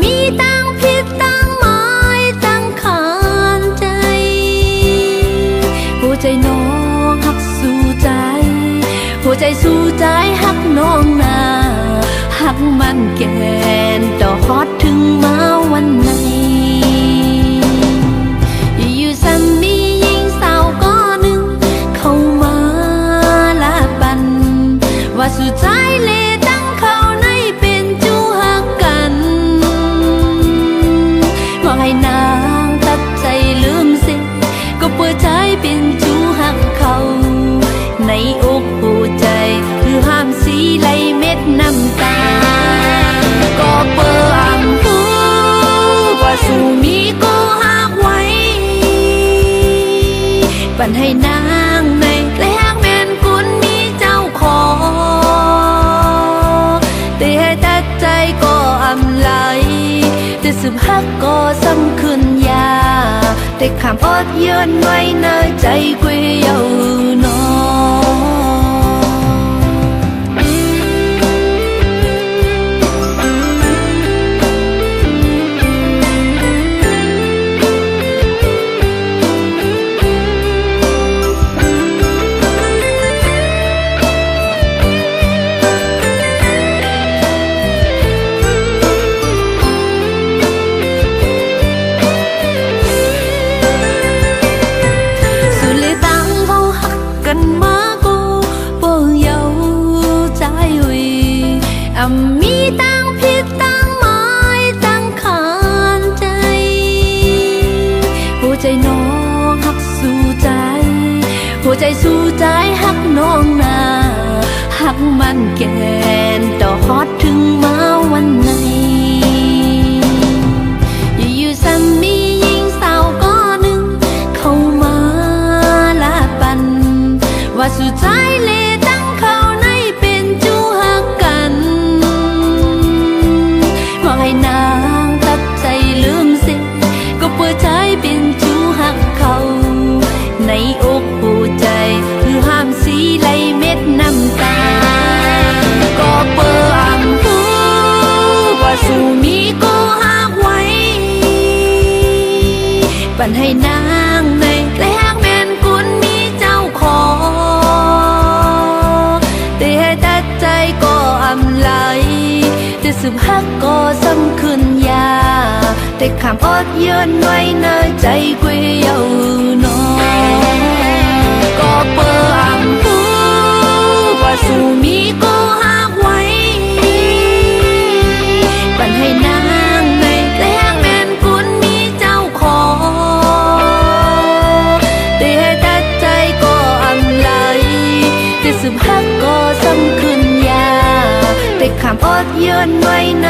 มีตั้งผิดตั้งหมายตั้งขานใจหัวใจน้องหักสู่ใจหัวใจสู่ใจหักน้องนาหักมันแก่นต่อฮอดถึงมาวันไหนอยู่ซ้ำมีหญิงสาวก็หนึ่งเข้ามาละปันว่าสู่ใจเลตั้งเขาในเป็นจูหักกันให้นางตัดใจลืมเสียก็เปิดใจเป็นจูหักเขาในอกหัวใจคือห้ามสีไหลเม็ดน้ำตาก็เปิดอ่ำหูว่าสู่มีก็หักไว้ปั่นให้นางในแกล้งแม่นคุณมีเจ้าของแต่ให้ตัดใจก็อำไหลแต่สืบหักก็ซ้ำขึ้นยาแต่ขามอดยืนไว้ในใจกุยเยาวนอมีตั้งผิดตั้งหมายตั้งขานใจหัวใจน้องหักสู่ใจหัวใจสู่ใจหักน้องนาหักมันแก่นต่อฮอดถึงมาวันไหนอยู่ซ้ำมีหญิงสาวก็หนึ่งเข้ามาละปันว่าสู่ใจเลตั้งเขาในเป็นจูหักกันให้นางตัดใจลืมเสียก็เปิดใจเป็นจูหักเขาในอกหัวใจคือห้ามสีไหลเม็ดน้ำตาก็เปิดอ่ำหูว่าสู่มีก็หักไว้ปั่นให้นางในแกล้งแม่นคุณมีเจ้าของแต่ให้ตัดใจก็อำไหลแต่สืบหักก็ซ้ำขึ้นยาแต่ขามอดยืนไว้ในใจกุยเยาวนอก็เปิดอ่ำหูว่าสู่มีก็หักไว้ปั่นให้นางในแกล้งแม่นคุณมีเจ้าของแต่ให้ตัดใจก็อำไหลแต่สืบหักก็ซ้ำขึ้นยาแต่ขามอดยืนไว้ใน